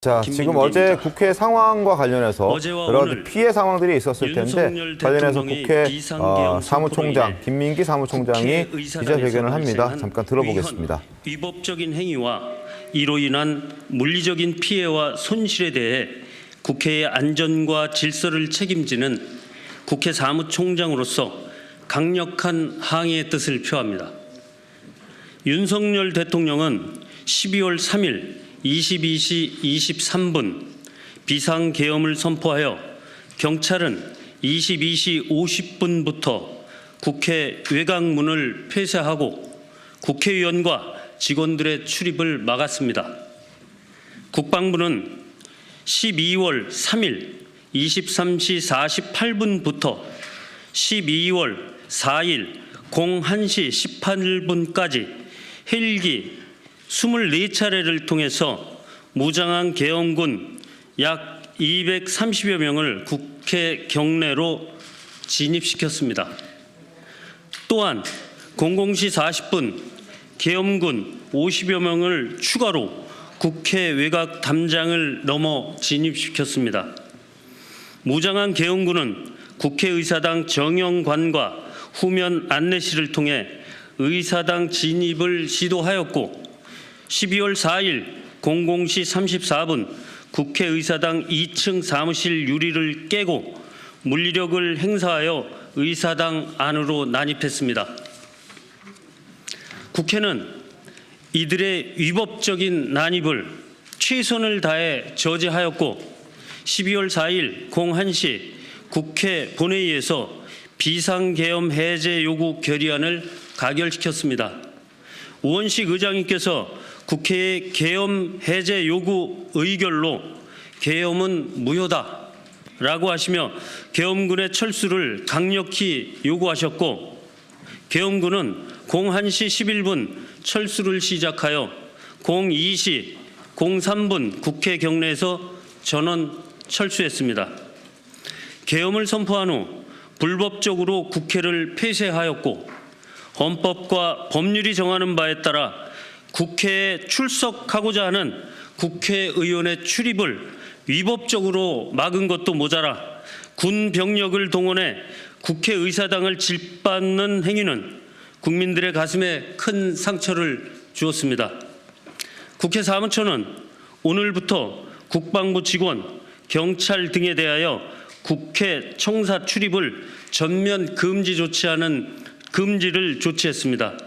자, 지금 어제 국회 상황과 관련해서 여러 피해 상황들이 있었을 텐데 관련해서 국회 사무총장 김민기 사무총장이 기자회견을 합니다. 잠깐 들어보겠습니다. 위법적인 행위와 이로 인한 물리적인 피해와 손실에 대해 국회의 안전과 질서를 책임지는 국회 사무총장으로서 강력한 항의의 뜻을 표합니다. 윤석열 대통령은 12월 3일 22시 23분 비상계엄을 선포하여 경찰은 22시 50분부터 국회 외곽문을 폐쇄하고 국회의원과 직원들의 출입을 막았습니다. 국방부는 12월 3일 23시 48분부터 12월 4일 01시 18분까지 헬기 24차례를 통해서 무장한 계엄군 약 230여 명을 국회 경내로 진입시켰습니다. 또한 00시 40분 계엄군 50여 명을 추가로 국회 외곽 담장을 넘어 진입시켰습니다. 무장한 계엄군은 국회의사당 정영관과 후면 안내실을 통해 의사당 진입을 시도하였고 12월 4일 00시 34분 국회의사당 2층 사무실 유리를 깨고 물리력을 행사하여 의사당 안으로 난입했습니다. 국회는 이들의 위법적인 난입을 최선을 다해 저지하였고 12월 4일 01시 국회 본회의에서 비상계엄 해제 요구 결의안을 가결시켰습니다. 우원식 의장님께서 국회의 계엄 해제 요구 의결로 계엄은 무효다라고 하시며 계엄군의 철수를 강력히 요구하셨고 계엄군은 01시 11분 철수를 시작하여 02시 03분 국회 경내에서 전원 철수했습니다. 계엄을 선포한 후 불법적으로 국회를 폐쇄하였고 헌법과 법률이 정하는 바에 따라 국회에 출석하고자 하는 국회의원의 출입을 위법적으로 막은 것도 모자라 군 병력을 동원해 국회의사당을 짓밟는 행위는 국민들의 가슴에 큰 상처를 주었습니다. 국회 사무처는 오늘부터 국방부 직원, 경찰 등에 대하여 국회 청사 출입을 전면 금지 조치하는 금지를 조치했습니다.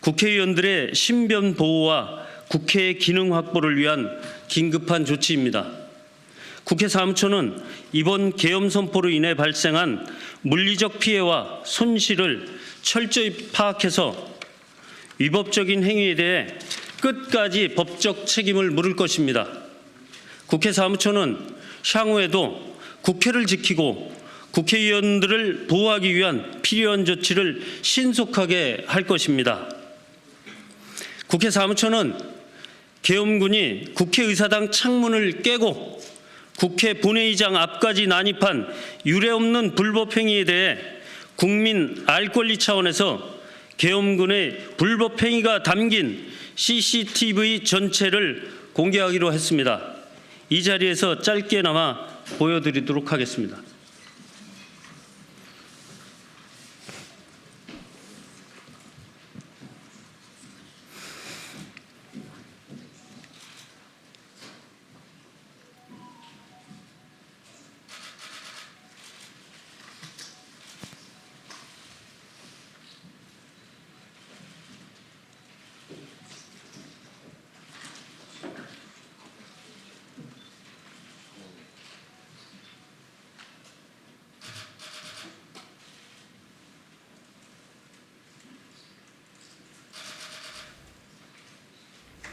국회의원들의 신변 보호와 국회의 기능 확보를 위한 긴급한 조치입니다. 국회 사무처는 이번 계엄 선포로 인해 발생한 물리적 피해와 손실을 철저히 파악해서 위법적인 행위에 대해 끝까지 법적 책임을 물을 것입니다. 국회 사무처는 향후에도 국회를 지키고 국회의원들을 보호하기 위한 필요한 조치를 신속하게 할 것입니다. 국회 사무처는 계엄군이 국회의사당 창문을 깨고 국회 본회의장 앞까지 난입한 유례없는 불법 행위에 대해 국민 알 권리 차원에서 계엄군의 불법 행위가 담긴 CCTV 전체를 공개하기로 했습니다. 이 자리에서 짧게나마 보여드리도록 하겠습니다.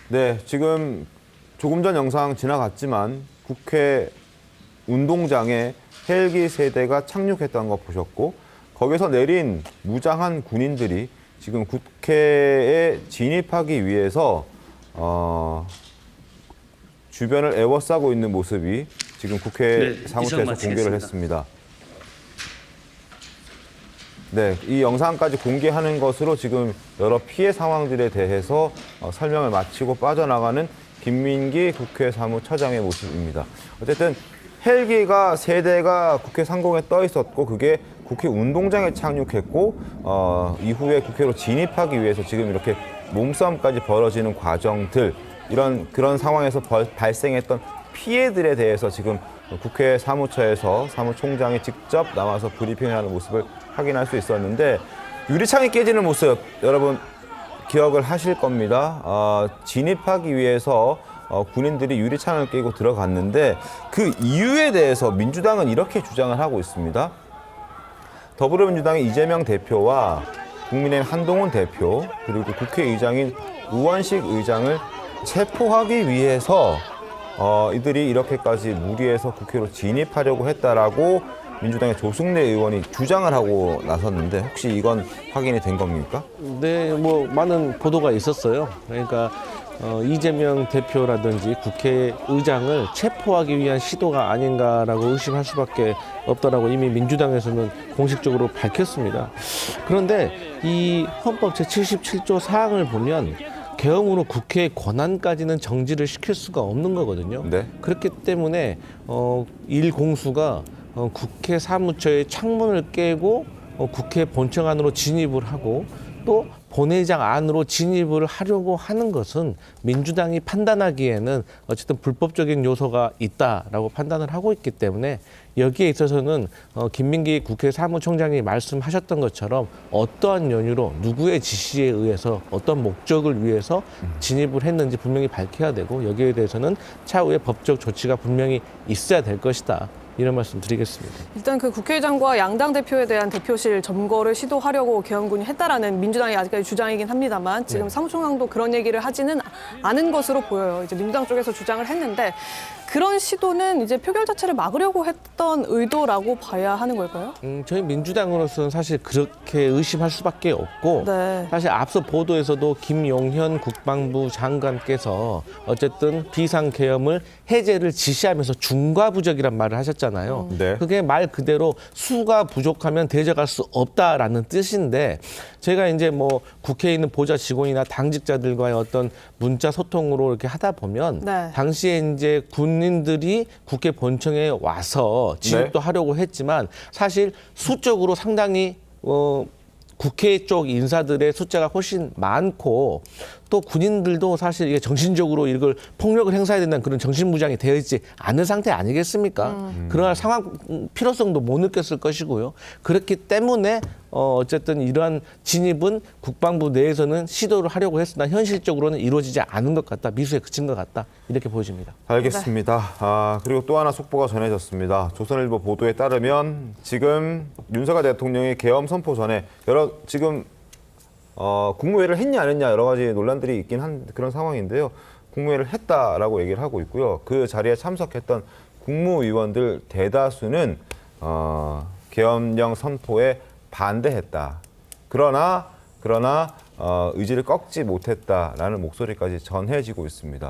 네, 지금 조금 전 영상 지나갔지만 국회 운동장에 헬기 세대가 착륙했다는 거 보셨고 거기서 내린 무장한 군인들이 지금 국회에 진입하기 위해서 주변을 에워싸고 있는 모습이 지금 국회 사무실에서 공개를 했습니다. 네, 이 영상까지 공개하는 것으로 지금 여러 피해 상황들에 대해서 설명을 마치고 빠져나가는 김민기 국회 사무처장의 모습입니다. 어쨌든 헬기가 3대가 국회 상공에 떠 있었고 그게 국회 운동장에 착륙했고 이후에 국회로 진입하기 위해서 지금 이렇게 몸싸움까지 벌어지는 과정들 그런 상황에서 발생했던 피해들에 대해서 지금 국회 사무처에서 사무총장이 직접 나와서 브리핑을 하는 모습을 확인할 수 있었는데 유리창이 깨지는 모습 여러분 기억을 하실 겁니다. 진입하기 위해서 군인들이 유리창을 깨고 들어갔는데 그 이유에 대해서 민주당은 이렇게 주장을 하고 있습니다. 더불어민주당의 이재명 대표와 국민의힘 한동훈 대표 그리고 국회의장인 우원식 의장을 체포하기 위해서 이들이 이렇게까지 무리해서 국회로 진입하려고 했다라고 민주당의 조승래 의원이 주장을 하고 나섰는데 혹시 이건 확인이 된 겁니까? 네, 뭐 많은 보도가 있었어요. 그러니까 이재명 대표라든지 국회의장을 체포하기 위한 시도가 아닌가라고 의심할 수밖에 없다라고 이미 민주당에서는 공식적으로 밝혔습니다. 그런데 이 헌법 제77조 사항을 보면 계엄으로 국회의 권한까지는 정지를 시킬 수가 없는 거거든요. 네. 그렇기 때문에 일공수가 국회 사무처의 창문을 깨고 국회 본청 안으로 진입을 하고 또 본회의장 안으로 진입을 하려고 하는 것은 민주당이 판단하기에는 어쨌든 불법적인 요소가 있다라고 판단을 하고 있기 때문에 여기에 있어서는 김민기 국회 사무총장이 말씀하셨던 것처럼 어떠한 연유로 누구의 지시에 의해서 어떤 목적을 위해서 진입을 했는지 분명히 밝혀야 되고 여기에 대해서는 차후에 법적 조치가 분명히 있어야 될 것이다. 이런 말씀 드리겠습니다. 일단 그 국회의장과 양당 대표에 대한 대표실 점거를 시도하려고 계엄군이 했다라는 민주당의 아직까지 주장이긴 합니다만 지금 사무총장도 그런 얘기를 하지는 않은 것으로 보여요. 이제 민주당 쪽에서 주장을 했는데 그런 시도는 이제 표결 자체를 막으려고 했던 의도라고 봐야 하는 걸까요? 저희 민주당으로서는 사실 그렇게 의심할 수밖에 없고 네. 사실 앞서 보도에서도 김용현 국방부 장관께서 어쨌든 비상계엄을 해제를 지시하면서 중과부적이란 말을 하셨잖아요. 네. 그게 말 그대로 수가 부족하면 대적할 수 없다라는 뜻인데 제가 이제 뭐 국회에 있는 보좌 직원이나 당직자들과의 어떤 문자 소통으로 이렇게 하다 보면 네. 당시에 이제 군인들이 국회 본청에 와서 진입도 하려고 했지만 사실 수적으로 상당히 국회 쪽 인사들의 숫자가 훨씬 많고 또 군인들도 사실 이게 정신적으로 이걸 폭력을 행사해야 된다는 그런 정신무장이 되어 있지 않은 상태 아니겠습니까? 그러한 상황 필요성도 못 느꼈을 것이고요. 그렇기 때문에 어쨌든 이러한 진입은 국방부 내에서는 시도를 하려고 했으나 현실적으로는 이루어지지 않은 것 같다. 미수에 그친 것 같다. 이렇게 보여집니다. 알겠습니다. 그리고 또 하나 속보가 전해졌습니다. 조선일보 보도에 따르면 지금 윤석열 대통령이 계엄 선포 전에 지금 국무회의를 했냐 안 했냐 여러 가지 논란들이 있긴 한 그런 상황인데요. 국무회의를 했다라고 얘기를 하고 있고요. 그 자리에 참석했던 국무위원들 대다수는 계엄령 선포에 반대했다. 그러나 의지를 꺾지 못했다라는 목소리까지 전해지고 있습니다.